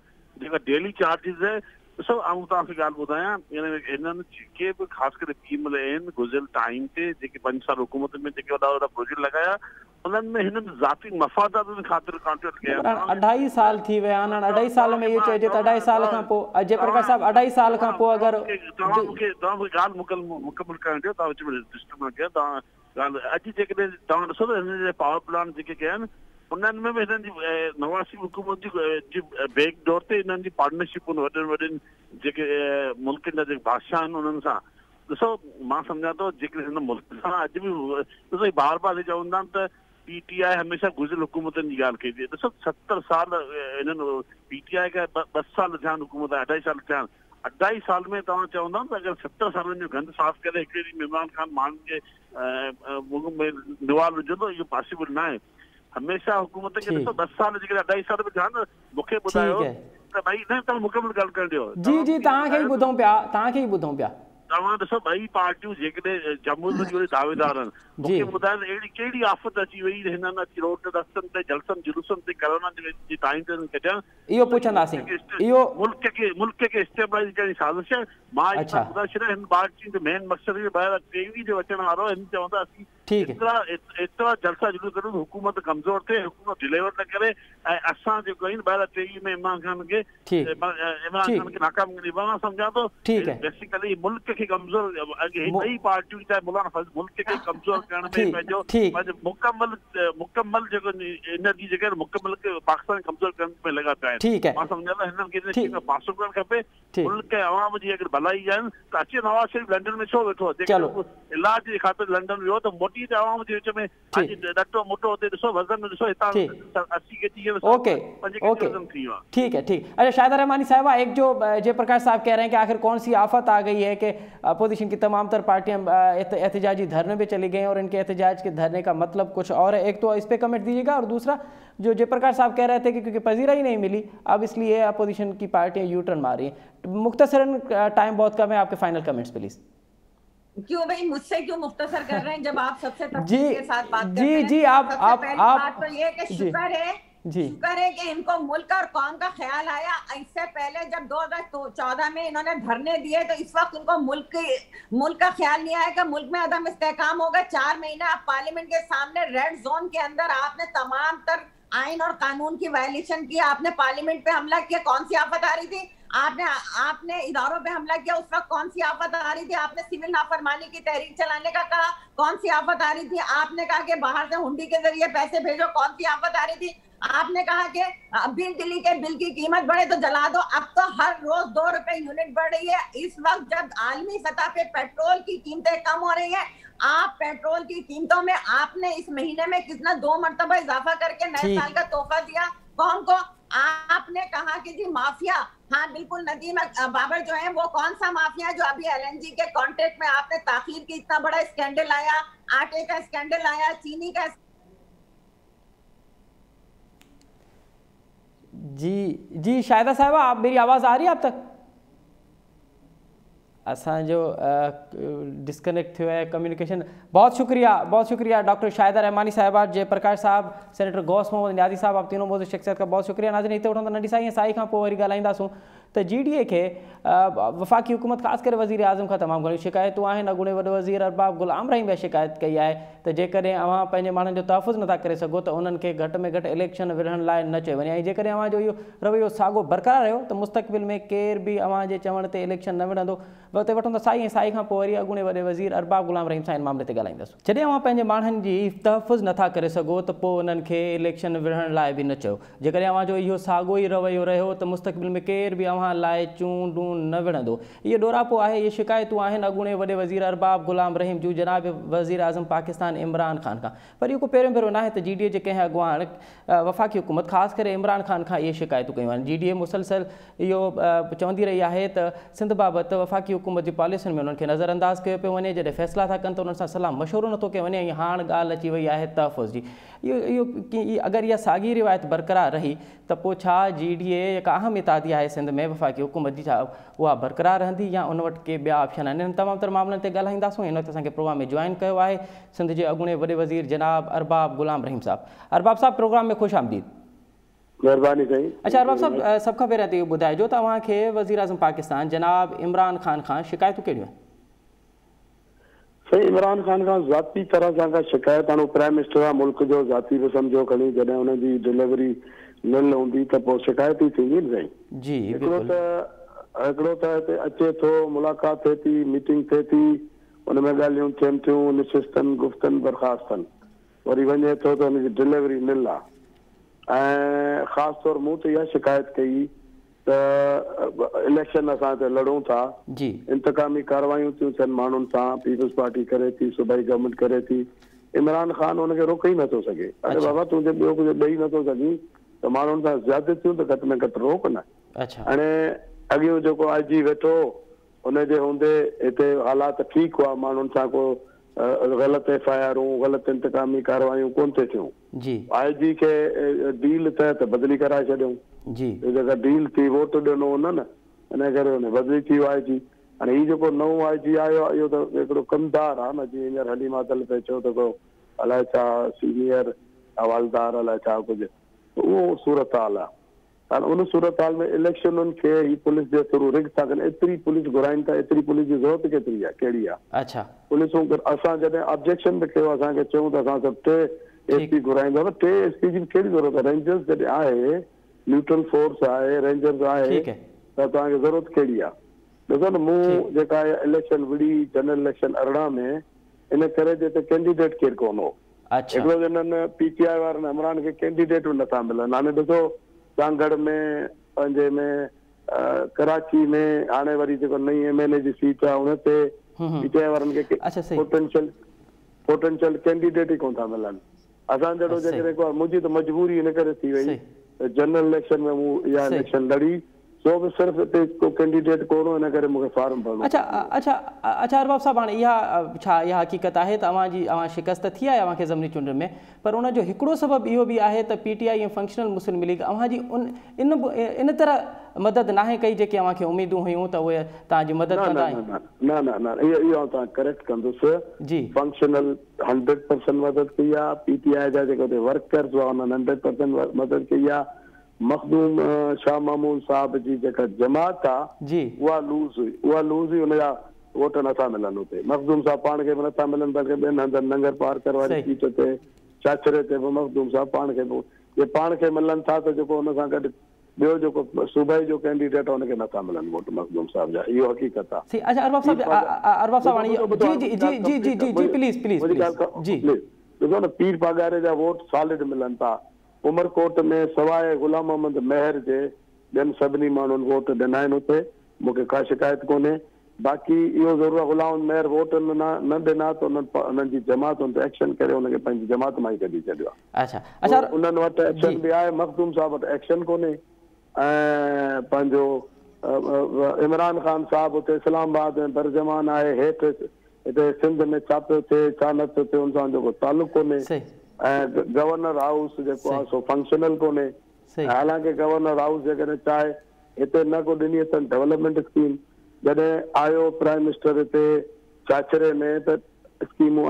डेली चार्जिस आहे। ॾिसो आऊं तव्हांखे ॻाल्हि ॿुधायां, हिननि जेके बि ख़ासि करे PML आहिनि गुज़िरियल टाइम ते जेके 5 साल हुकूमत में जेके वॾा वॾा प्रोजेक्ट लॻाया, उन्हनि में हिननि ज़ाती मफ़ादातनि ख़ातिर कॉन्ट्रेक्ट कया। 2.5 साल थी विया आहिनि। 2.5 साल में इहो चइजे त 2.5 साल खां पोइ जयप्रकाश साहब 2.5 साल खां पोइ अगरि तव्हां मूंखे ॻाल्हि मुकमल करणु ॾियो, तव्हां विच में डिस्टर्ब न कयो। तव्हां ॻाल्हि अॼु जेकॾहिं तव्हां ॾिसो त हिन जे पावर प्लांट जेके कया आहिनि उन्हनि में बि हिननि जी नवाज़ शरीफ़ हुकूमत जी बैकडोर ते हिननि जी पार्टनरशिप वॾनि वॾनि जेके मुल्कनि जा जेके बादशाह आहिनि उन्हनि सां। ॾिसो मां सम्झां थो जेके हिन मुल्क सां अॼु बि ॾिसो बार बार चवंदा आहिनि त PTI हमेशह गुज़िरियल हुकूमतनि जी ॻाल्हि कई थी। ॾिसो 70 साल हिननि PTI खे 2 साल थिया आहिनि हुकूमत, 2.5 साल थिया आहिनि। 2.5 साल में तव्हां चवंदा त अगरि 70 सालनि जो गंद साफ़ करे हिकिड़े ॾींहुं इमरान ख़ान माण्हुनि खे मुल्क में निवाल विझंदो, इहो पॉसिबल न आहे। हमेशह हुकूमत खे ॾिसो 10 साल जेके 2.5 साल में थिया आहिनि, मूंखे ॿुधायो त भई न तव्हां मुकमल ॻाल्हि करे ॾियो। जी तव्हांखे ई ॿुधूं पिया। तव्हां ॾिसो ॿई पार्टियूं जेकॾहिं जमहूरियत जी दावेदार आहिनि, मूंखे ॿुधायो त अहिड़ी कहिड़ी आफ़त अची वई हिननि अची रोड रस्तनि ते जलसनि जुलूसनि ते कोरोना जी टाइम ते कढिया। इहो पुछंदासीं, इहो मुल्क खे स्टेबलाइज़ करण जी साज़िश आहे। मां ॿुधाए छॾियां हिन पार्टियुनि जो मेन मक़सदु इहो 2023 जो अचण वारो आहे। हिन चवंदा असीं एतिरा जलसा जुलूस करूं हुकूमत कमज़ोर थिए, हुकूमत डिलीवर न करे, ऐं असां जेको आहिनि 2023 में इमरान ख़ान खे नाकाम कंदी। मां सम्झां थो बेसिकली मुल्क खे कमज़ोर ॿई पार्टियूं चाहे मौलाना फज़ल मुल्क खे कमज़ोर करण में पंहिंजो मुकमल जेको एनर्जी जेके मुकमल पाकिस्तान कमज़ोर करण में लॻा पिया आहिनि। मां सम्झां थो हिननि खे पासो करणु खपे। मुल्क ऐं अवाम जी अगरि भलाई आहिनि त अचे नवाज़ शरीफ़ लंडन में छो वेठो, जेको इलाज जे ख़ातिर लंडन वियो त मोटी अवाम जे विच में ॾटो मुटो हुते ॾिसो वज़न ॾिसो हितां 80 केजी थी वियो। ठीक है। अच्छा शाहिदा रहमानी साहिबा, एक जो जयप्रकाश साहब कह रहे हैं कि आखिर कौन सी आफत आ गई है कि अपोजिशन की तमाम तर पार्टियां एहतजाजी धरने पे चली गई और इनके एहतजाज के धरने का मतलब कुछ और है। एक तो इस पर कमेंट दीजिएगा, और दूसरा जो जयप्रकाश साहब कह रहे थे कि क्योंकि पजीरा ही नहीं मिली अब इसलिए अपोजिशन की पार्टियां यू टर्न मार रही हैं। मुख्तसरन टाइम बहुत कम है, आपके फाइनल कमेंट्स प्लीज। क्यों भाई मुझसे क्यों मुख्तसर कर रहे हैं जब आप सबसे तफसील के साथ बात करते हैं? जी आप बात तो ये कि शुक्र है कि इनको मुल्क और कौम का ख्याल आया। इससे पहले जब 2014 में इन्होंने धरने दिए तो इस वक्त उनको मुल्क का ख्याल नहीं आया कि मुल्क में अदम इस्तेहकाम होगा। 4 महीने आप पार्लियामेंट के सामने रेड जोन के अंदर आपने तमाम तर आइन और कानून की वायलेशन की, आपने पार्लियामेंट पे हमला किया। कौन सी आफत आ रही थी? आपने इदारों पे हमला किया, उस वक्त कौन सी आफत आ रही थी? आपने सिविल नाफरमानी की तहरीक चलाने का कहा, कौन सी आफत आ रही थी? आपने कहा कि बाहर से हुंडी के जरिए पैसे भेजो, कौन सी आफत आ रही थी? आपने कहा कि बिल दिल्ली के बिल की कीमत बढ़े तो जला दो। अब तो हर रोज 2 रुपए यूनिट बढ़ रही है। इस वक्त जब आलमी सतह पे पेट्रोल की कीमतें कम हो रही है, आप पेट्रोल की कीमतों में आपने इस महीने में कितना 2 मरतबा इजाफा करके नए साल का तोहफा दिया कौम को। आपने कहा कि जी माफिया, हाँ बिल्कुल नदीम बाबर जो है वो कौन सा माफिया जो अभी LNG के कॉन्ट्रैक्ट में आपने ताखीर की, इतना बड़ा स्कैंडल आया, आटे का स्कैंडल आया, चीनी का। जी शाहिदा साहिबा, आप मेरी आवाज़ आ रही है आप तक? असांजो डिस्कनेक्ट थियो है कम्युनिकेशन। बहुत शुक्रिया डॉक्टर शाहिदा रहमानी साहिबा, जयप्रकाश साहब, सेनेटर गौस मोहम्मद नियाज़ी साहब, आप तीनों मौजूद शख्सियत का बहुत शुक्रिया। नाज़रीन हिते वठूं नंढी साई खां पोइ वरी ॻाल्हाईंदासूं त GDA खे वफ़ाक़ी हुकूमत ख़ासि करे वज़ीर आज़म खां तमामु घणियूं शिकायतूं आहिनि। अॻूणे वॾो वज़ीर अरबाब गुलाम रहीम शिकायत कई आहे त जेकॾहिं अवां पंहिंजे माण्हुनि जो तहफ़ुज़ नथा करे सघो त उन्हनि खे घटि में घटि इलेक्शन विढ़ण लाइ न चयो वञे, ऐं जेकॾहिं अवां जो इहो रवैयो साॻियो बरक़रार रहियो त मुस्तक़बिल में केर बि अवां जे चवण ते इलेक्शन न विढ़ंदो। वक़्तु वठूं त साई खां पोइ वरी अॻूणे वॾे वज़ीर अरबाब गुलाम रहीम सां इन मामले ते ॻाल्हाईंदासीं। जॾहिं अवां पंहिंजे माण्हुनि जी तहफ़ुज़ नथा करे सघो त पोइ उन्हनि खे इलेक्शन विढ़ण लाइ बि न चयो। जेकॾहिं अवां जो इहो साॻियो ई रवैयो रहियो त मुस्तक़बिल में केर बि तव्हां लाइ चूंडूं न विढ़ंदो। इहो ॾोरापो आहे, इहे शिकायतूं आहिनि अॻूणे वॾे वज़ीर अरबाब गुलाम रहीम जूं जनाब वज़ीर आज़म पाकिस्तान इमरान ख़ान खां। पर इहो को पहिरियों भेरो न आहे त GDA जे कंहिं अॻुवाण वफ़ाक़ी हुकूमत ख़ासि करे इमरान ख़ान खां इहे शिकायतूं कयूं आहिनि। GDA मुसलसल इहो चवंदी रही आहे त सिंध बाबति वफ़ाक़ी हुकूमत जी पॉलिसियुनि में उन्हनि खे नज़रअंदाज़ कयो पियो वञे, जॾहिं फ़ैसिला था कनि त उन्हनि सां सलाह मशवरो नथो कयो वञे। ऐं हाणे ॻाल्हि अची वई आहे तहफ़ुज़ जी। इहो अगरि इहा साॻी रिवायत बरक़रार रही त पोइ छा GDA जेका अहम इतादी आहे सिंध में वफ़ाक़ी हुकूमत जी, छा उहा बरक़रार रहंदी या उन वटि के ॿिया ऑप्शन आहिनि? इन्हनि तमामु तर मामलनि ते ॻाल्हाईंदासीं। हिन वक़्तु असांखे प्रोग्राम में जॉइन कयो आहे सिंध जे अॻूणे वॾे वज़ीर जनाब अरबाब गुलाम रहीम साहब। अरबाब साहब, प्रोग्राम में ख़ुशि आमदीद। महिरबानी साईं। अच्छा अरबाब साहब, सभ खां पहिरियों त इहो ॿुधाइजो तव्हांखे वज़ीर आज़म पाकिस्तान जनाब इमरान ख़ान खां शिकायतूं कहिड़ियूं आहिनि? सही, इमरान ख़ान खां ज़ाती तरह सां का शिकायत हाणे प्राइम मिनिस्टर आहे मुल्क जो, ज़ाती बि सम्झो खणी जॾहिं हुनजी डिलीवरी न हूंदी त पोइ शिकायत ई थींदी न साईं। जी हिकिड़ो त हिते अचे थो, मुलाक़ात थिए थी, मीटिंग थिए थी, हुन में ॻाल्हियूं थियनि थियूं, निशिस्तनि गुफ़्तनि बर्ख़ास्तनि, वरी वञे थो त हुनजी डिलीवरी निल आहे। ऐं ख़ासि तौरु मूं त इहा शिकायत कई त इलेक्शन असां हिते लड़ूं था, इंतकामी कारवायूं थियूं थियनि माण्हुनि सां, पीपल्स पार्टी करे थी, सूबाई गवर्नमेंट करे थी, इमरान ख़ान हुनखे रोके ई नथो सघे। अरे बाबा, तूं ॿियो कुझु ॾेई नथो सघीं त माण्हुनि सां ज़्यादतियूं त घटि में घटि रोक न। हाणे अॻियो जेको IG वेठो हुनजे हूंदे हिते हालात ठीकु हुआ, माण्हुनि सां को ग़लति FIRूं, ग़लति इंतकामी कारवायूं कोन थिए थियूं। IG खे डील त बदिली कराए छॾियऊं। जेका डील थी वोट ॾिनो न, इन करे हुन बदिली थी वियो IG। हाणे हीउ जेको नओं IG आयो आहे इहो त हिकिड़ो कमदार आहे न, जीअं हींअर हली मातल पिए चयो त को अलाए छा सीनियर हवालदार अलाए छा कुझु, उहो सूरत हाल आहे। हाणे उन सूरत हाल में इलेक्शनुनि खे ही पुलिस जे थ्रू रिग था कनि। एतिरी पुलिस घुराइनि था, एतिरी पुलिस जी ज़रूरत केतिरी आहे, कहिड़ी आहे? पुलिसूं असां जॾहिं ऑब्जेक्शन बि कयो, असांखे चयूं त असां सभु 3 SP घुराईंदव। 3 SP जी कहिड़ी ज़रूरत आहे? रेंजर्स जॾहिं आहे, न्यूट्रल फोर्स आहे, रेंजर्स आहे, त तव्हांखे ज़रूरत कहिड़ी आहे? ॾिसो न, मूं जेका इलेक्शन विड़ी जनरल इलेक्शन 18 में, इन करे जे त कैंडिडेट केरु कोन हो। हिकिड़ो हिननि PTI वारनि इमरान खे कैंडिडेटूं नथा मिलनि। हाणे ॾिसो सांगड़ में, पंहिंजे में, कराची में, हाणे वरी जेको नई MLA जी सीट आहे हुन ते PTI वारनि खे पोटेंशियल कैंडिडेट ई कोन था मिलनि। असां जहिड़ो जेकॾहिं मुंहिंजी त मजबूरी इन करे थी वई जनरल इलेक्शन में मूं इहा इलेक्शन लड़ी, सो बि सिर्फ़ु हिते को कैंडिडेट कोन हो, इन करे मूंखे फॉर्म भरणो। अच्छा अरबाब साहब, हाणे इहा हक़ीक़त आहे त अवां शिकस्त थी आहे अव्हांखे ज़मनी चूंडुनि में, पर उनजो हिकिड़ो सबबु इहो बि आहे त PTI ऐं फंक्शनल मुस्लिम लीग अव्हांजी इन तरह मदद नाहे कई जेकी अव्हांखे उमेदूं हुयूं त उहे तव्हांजी मदद कंदा आहिनि? न, इहो तव्हां करेक्ट कंदुसि। फंक्शनल 100% मदद कई आहे, PTI जा जेके वर्कर्स हुआ उन्हनि 100% मदद कई आहे। मखदूम शाह मामून साहब जी जेका जमात आहे उहा लूज़ हुई, हुनजा वोट नथा मिलनि हुते। मखदूम साहब पाण खे बि नथा मिलनि, बल्कि ॿियनि हंधि नंगर पार्कर वारी सीट ते, चाचरे ते बि मखदूम साहब पाण खे मिलनि था, त जेको हुन सां गॾु ॿियो जेको सूबाई जो कैंडिडेट आहे हुनखे नथा मिलनि वोट मखदूम साहब जा। इहो हक़ीक़त आहे। ॾिसो न, पीर पागारे जा वोट सॉलिड मिलनि था। उमरकोट में सवाइ गुलाम मोहम्मद मेहर जे ॿियनि सभिनी माण्हुनि वोट ॾिना आहिनि हुते, मूंखे का शिकायत कोन्हे। बाक़ी इहो ज़रूरु आहे गुलाम मेहर वोट न ॾिना त उन्हनि जी जमात हुन ते एक्शन करे हुनखे पंहिंजी जमात मां ई कढी छॾियो आहे। उन्हनि वटि एक्शन बि आहे, मखदूम साहब वटि एक्शन कोन्हे। ऐं पंहिंजो इमरान ख़ान साहब हुते इस्लामाबाद में बरजमान आहे, हेठि हिते सिंध में छा पियो थिए छा न पियो थिए हुन सां जेको तालुक़ कोन्हे। ऐं गवर्नर हाउस जेको आहे सो फंक्शनल कोन्हे। हालांकि गवर्नर हाउस जेकॾहिं चाहे हिते न को ॾिनी अथनि डेवलपमेंट स्कीम, जॾहिं आयो प्राइम मिनिस्टर हिते चाचरे में त स्कीमूं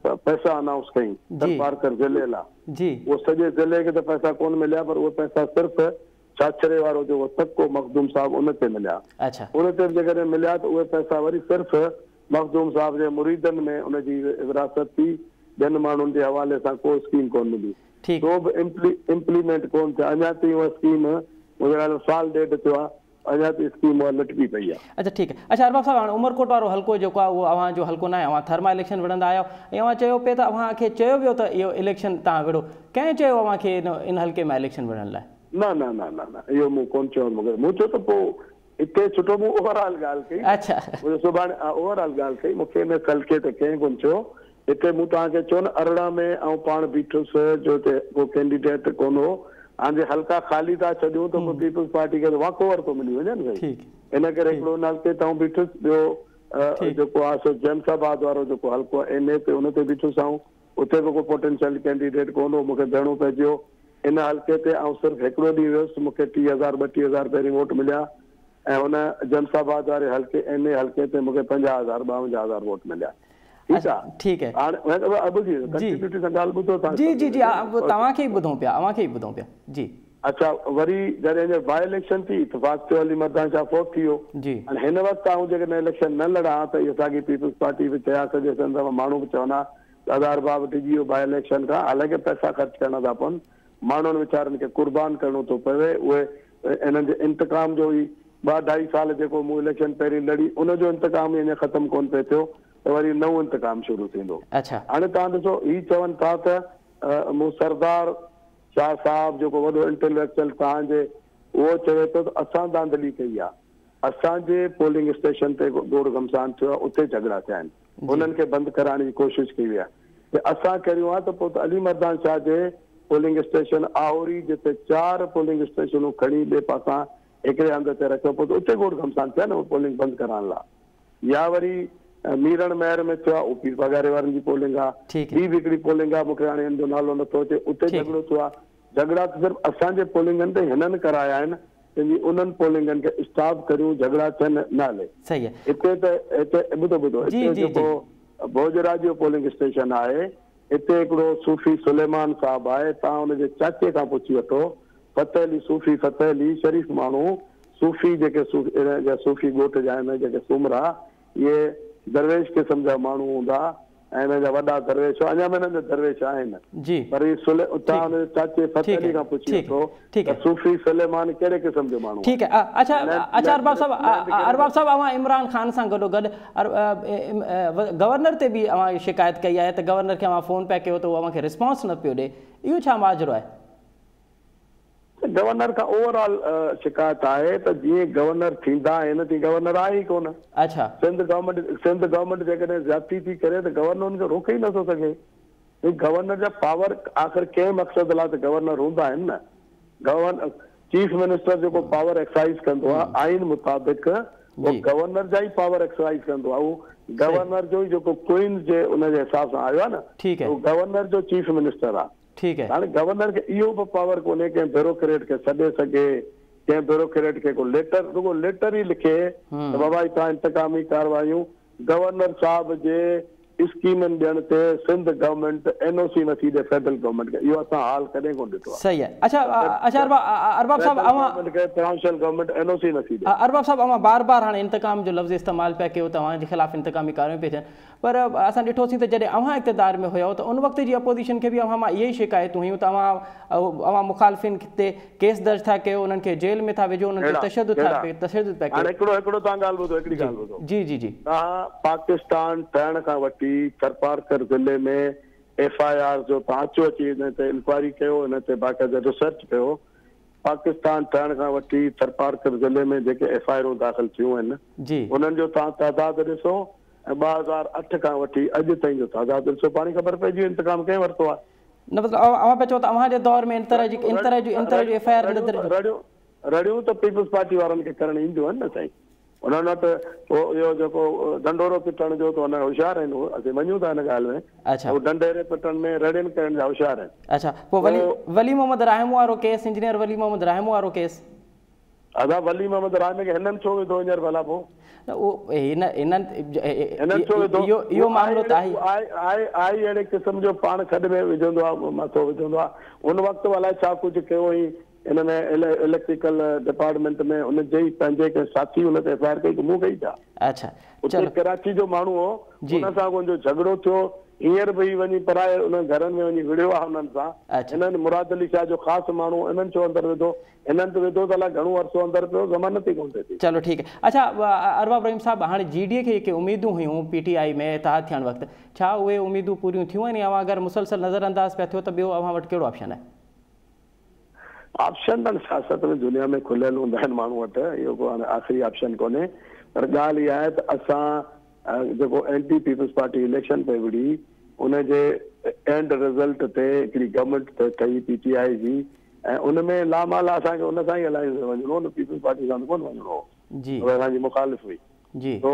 पैसा अनाउंस कई पार्कर ज़िले लाइ। उहो सॼे ज़िले खे त पैसा कोन मिलिया, पर उहे पैसा सिर्फ़ु चाचरे वारो जेको तबिको मखदूम साहब उन ते मिलिया। उन ते जेकॾहिं मिलिया त उहे पैसा वरी सिर्फ़ु मखदूम साहब जे मुरीदनि में उनजी विरासत थी, ॿियनि माण्हुनि जे हवाले सां को स्कीम कोन मिली, को बि इम्प्लीमेंट कोन थिया। अञा ताईं उहा स्कीम मुंहिंजो साल ॾेढ थियो आहे, अञा ताईं स्कीम उहा लटकी पई आहे। अच्छा ठीकु आहे। अच्छा अरबाब साहब, हाणे उमरकोट वारो हल्को जेको आहे उहो अव्हांजो हल्को न आहे, अव्हां थर्मा इलेक्शन विढ़ंदा आहियो ऐं अव्हां चयो पिए त अव्हांखे चयो वियो त इहो इलेक्शन तव्हां विढ़ो। कंहिं चयो अव्हांखे इन हल्के में इलेक्शन विढ़ण लाइ? न न न न न इहो मूं कोन चयो मूंखे मूं चयो त पोइ हिते सुठो मूं ओवरऑल ॻाल्हि कई अच्छा सुभाणे ओवरऑल ॻाल्हि कई मूंखे हिन हल्के ते कंहिं कोन चयो हिते मूं तव्हांखे चयो न अरिड़हं में ऐं पाण बीठुसि जो हिते को कैंडिडेट कोन हो हाणे हल्का ख़ाली था छॾियूं त पोइ पीपल्स पार्टी खे वाकोवर थो मिली वञे न भई इन करे हिकिड़ो हुन हल्के तां बीठुसि ॿियो जेको आहे जैमसाबाद वारो जेको हल्को NA ते हुन ते बीठुसि ऐं उते बि को पोटेंशियल कैंडिडेट कोन हो मूंखे बीहणो पइजियो इन हल्के ते ऐं सिर्फ़ु हिकिड़ो ॾींहुं वियुसि मूंखे 30,000-32,000 पहिरीं वोट मिलिया ऐं हुन जैमसाबाद वारे हल्के NA हल्के ते मूंखे 50,000-52,000 वोट मिलिया ठीक है जी जी जी तव्हांखे ई ॿुधूं पिया जी अच्छा वरी जॾहिं बाय इलेक्शन थी इतफाक़ अली मर्दान शाह फोर्ट थी वियो हाणे हिन वक़्तु आऊं जेकॾहिं इलेक्शन न लड़ा त इहो असांजी पीपल्स पार्टी बि चया सॼे संदर्भ माण्हू बि चवंदा दादा अरबाब डिॼी वियो बाय इलेक्शन खां हालांकि पैसा ख़र्च करणा था पवनि माण्हुनि वीचारनि खे कुर्बान करणो थो पवे उहे इन्हनि जे इंतकाम जो ई 2-2.5 साल जेको मूं इलेक्शन पहिरीं लड़ी उनजो इंतकाम ई अञा ख़तमु कोन पियो थियो त वरी नओं इंतकाम शुरू थींदो हाणे तव्हां ॾिसो हीअ चवनि था त मूं सरदार शाह साहब जेको वॾो इंटेलेक्चुअल तव्हांजे उहो चवे थो त असां धांधली कई आहे असांजे पोलिंग स्टेशन ते गोड़ घमसान थियो आहे उते झगड़ा थिया आहिनि हुननि खे बंदि कराइण जी कोशिशि कई वई आहे असां करियो आहे त पोइ त अली मर्दान शाह जे पोलिंग स्टेशन आहोरी जिते 4 पोलिंग स्टेशनूं खणी ॿिए पासां हिकिड़े हंधि ते रखियो पोइ त उते गोड़ घमसान थिया न पोलिंग बंदि कराइण लाइ या वरी मीरण महर में थियो आहे पीर पघारे वारनि जी पोलिंग आहे ॿी बि हिकिड़ी पोलिंग आहे मूंखे हाणे हिन जो नालो नथो अचे उते झगड़ो थियो आहे झगड़ा त सिर्फ़ु असांजे पोलिंगनि ते हिननि कराया आहिनि पंहिंजी उन्हनि पोलिंगनि खे स्टॉप करियूं झगड़ा थियनि न हले हिते त हिते ॿुधो हिते जेको भोजराज जो पोलिंग स्टेशन आहे हिते हिकिड़ो सूफ़ी सुलेमान साहब आहे तव्हां हुनजे चाचे खां पुछी वठो फतेह अली सूफ़ी फतेह अली शरीफ़ माण्हू सूफ़ी जेके सूफ़ी ॻोठ जा आहिनि जेके सुमरा इहे दरवेश क़िस्म जा माण्हू हूंदा ऐं हिन जा वॾा दरवेश अञा बि हिननि जा दरवेश आहिनि पर तव्हां हुनजे चाचे फतेह अली खां पुछी वठो त सूफ़ी सुलेमान कहिड़े क़िस्म जो माण्हू ठीकु आहे अच्छा अरबाब साहब अवां इमरान ख़ान सां गॾोगॾु गवर्नर ते बि अवां शिकायत कई आहे त गवर्नर खे अवां फ़ोन पिया कयो त उहो अव्हांखे रिस्पॉन्स न पियो ॾे इहो छा माजरो आहे गवर्नर का ओवरऑल शिकायत है तो जी गवर्नर थींदा आहिनि तीअं गवर्नर आहे ई कोन अच्छा सिंध गवर्नमेंट जेकॾहिं ज़्यादती थी करे तो गवर्नर उनखे रोके ही नथो सके गवर्नर जा पावर आख़िर कंहिं मक़सद लाइ त गवर्नर हूंदा आहिनि न गवर्नर चीफ मिनिस्टर जेको पावर एक्सरसाइज कंदो आहे आइन मुताबिक़ वो गवर्नर जा ही पावर एक्सरसाइज कंदो आहे उहो गवर्नर जो ही जेको क्वीन जे उनजे हिसाब सां आयो आहे न उहो गवर्नर जो चीफ मिनिस्टर आहे ठीक है हाणे गवर्नर के इहो बि पावर कोन्हे कंहिं ब्यूरोक्रेट खे सॾे सघे कंहिं ब्यूरोक्रेट खे को लेटर ही लिखे त बाबा तव्हां इंतकामी कार्रवाइयूं गवर्नर साहब जे स्कीमनि ॾियण ते सिंध गवर्नमेंट NOC नथी ॾे फेडरल गवर्नमेंट खे इहो असां हाल कॾहिं कोन ॾिठो आहे सही आहे अच्छा अरबाब साहब प्रोविंशियल गवर्नमेंट NOC नथी ॾे अरबाब साहब अवां बार हाणे इंतकाम जो लफ़्ज़ इस्तेमालु पिया कयो तव्हांजे ख़िलाफ़ इंतकामी कार्रवाई पई थियनि पर असां ॾिठोसीं त जॾहिं अव्हां इक़्तिदार में हुयो त उन वक़्त जी अपोज़िशन खे बि अव्हां मां इहे ई शिकायतूं हुयूं त अव्हां मुखालिफ़िन ते केस दर्ज था कयो उन्हनि खे जेल में था विझो उन्हनि खे तशद्दुद पिया कयो हिकिड़ो तव्हां ॻाल्हि ॿुधो हिकिड़ी ॻाल्हि ॿुधो जी जी जी तव्हां पाकिस्तान ठहण खां वठी थरपारकर ज़िले में FIR जो तव्हां अचो अची हिन ते इंक्वायरी कयो हिन ते बाक़ाइदा रिसर्च कयो पाकिस्तान ठहण खां वठी थरपारकर ज़िले में जेके FIR दाख़िल थियूं आहिनि उन्हनि जो तव्हां तइदाद ॾिसो ऐं 2008 खां वठी अॼु ताईं जो तइदाद ॾिसो पाणी ख़बर पइजी इंतकाम कंहिं वरितो आहे न मतिलबु अव्हां पिया चओ त अव्हांजे दौर में इन तरह जी FIR रड़ियूं त पीपल्स पार्टी वारनि खे करणु ईंदियूं आहिनि न साईं उन्हनि वटि इहो जेको डंडोरो पिटण जो त हुन होशियार आहिनि असीं मञूं था हिन ॻाल्हि में अच्छा डंडेरे पिटण में रड़ियुनि करण जा होशियार आहिनि अच्छा पोइ वली मोहम्मद रहमो वारो केस इंजीनियर वली मोहम्मद रहमो वारो केस अदा वली मोहम्मद रहमे खे हिननि छो विधो हींअर भला पोइ इहो मामिलो त आहे अहिड़े क़िस्म जो पाण खॾ में विझंदो आहे मथो विझंदो आहे उन वक़्तु अलाए छा कुझु कयो हुई हिन में इलेक्ट्रिकल डिपार्टमेंट में उनजे ई पंहिंजे के साथी हुन ते FIR कई मूं कई था अच्छा उते कराची जो माण्हू हो हुन सां मुंहिंजो झगड़ो थियो हींअर बि वञी पराए उन घरनि में वञी विड़ियो आहे हुननि सां हिननि मुराद अली शाह जो ख़ासि माण्हू हिननि छो अंदरि विधो हिननि त विधो त अलाए घणो अरसो अंदरि पियो ज़मानत ई कोन थिए थी चलो ठीकु आहे अच्छा अरबाब रहीम साहब हाणे GDA खे जेके उमेदूं हुयूं PTI में इतिहाद थियण वक़्तु छा उहे उमेदूं पूरियूं थियूं आहिनि या अगरि मुसलसल नज़रअंदाज़ पिया थियो त ॿियो अव्हां वटि कहिड़ो ऑप्शन आहे ऑप्शन त सियासत में दुनिया में खुलियल हूंदा आहिनि माण्हू वटि, इहो को हाणे आख़िरी ऑप्शन कोन्हे, पर ॻाल्हि इहा आहे त असां जेको एंटी पीपल्स पार्टी इलेक्शन पे विड़ी उनजे एंड रिज़ल्ट ते हिकिड़ी गवर्नमेंट ठही PTI जी, ऐं उन में लामाला असांखे उन सां ई अलायंस वञिणो हो, पीपल्स पार्टी सां कोन वञिणो हो, जी असांजी मुखालिफ़ हुई। जी तो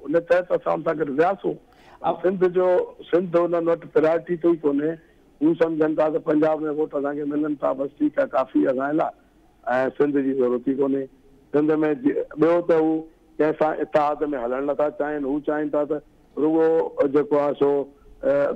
उन तहत असां सां गॾु वियासीं। सिंध उन्हनि वटि प्रायोरिटी तो ई कोन्हे, हू सम्झनि था त पंजाब में वोट असांखे मिलनि था, बसि ठीकु आहे, काफ़ी असां लाइ, ऐं सिंध जी ज़रूरत ई कोन्हे। सिंध में ॿियो त हू कंहिंसां इतिहाद में हलणु नथा चाहिनि, हू चाहिनि था त रुगो जेको आहे सो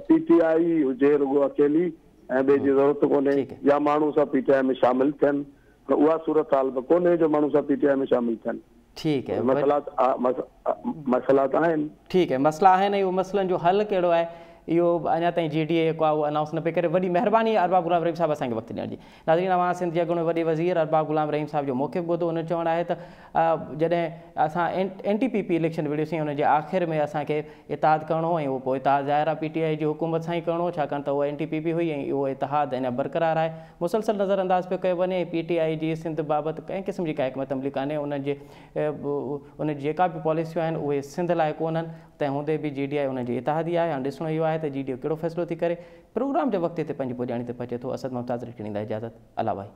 PTI हुजे रुगो अकेली, ऐं ॿिए जी ज़रूरत कोन्हे, या माण्हू सां PTI में शामिल थियनि, त उहा सूरत हाल बि कोन्हे जो माण्हू सां PTI में शामिल थियनि। ठीक है, मसला त आहिनि। ठीक है, मसला आहिनि, इहो मसलनि जो हल कहिड़ो आहे इहो अञा ताईं GDA जेको आहे उहो अनाउंस न पई करे। वॾी महिरबानी अरबाब गुलाम रहीम साहिबु असांखे वक़्तु ॾियण जी। नाज़रीन, अवां सिंध जे अॻूणे वॾे वज़ीर अरबाब गुलाम रहीम साहिब जो मौक़िफ़ ॿुधो। हुन चवणु आहे त जॾहिं असां NTPP इलेक्शन विड़ियोसीं, हुनजे आख़िर में असांखे इतिहाद करिणो हो, ऐं उहो पोइ इतिहाद ज़ाहिर आहे PTI जी हुकूमत सां ई करिणो हो, छाकाणि त उहा NTPP हुई ऐं उहो इतिहाद अञा बरक़रार आहे। मुसलसल नज़रअंदाज़ पियो कयो वञे। PTI जी सिंध बाबति कंहिं क़िस्म जी का हिकमत अमली कान्हे, उन जेका बि पॉलिसियूं आहिनि उहे सिंध लाइ कोन्हनि, तंहिं हूंदे बि GDI उनजी इतिहादी आहे। हाणे ॾिसणो इहो आहे त GDA कहिड़ो फ़ैसिलो थी करे। प्रोग्राम जे वक़्त ते पंहिंजी पुॼाणी ते पहुचे थो। असद मुमताज़ ॾींदा इजाज़त। अला भाई।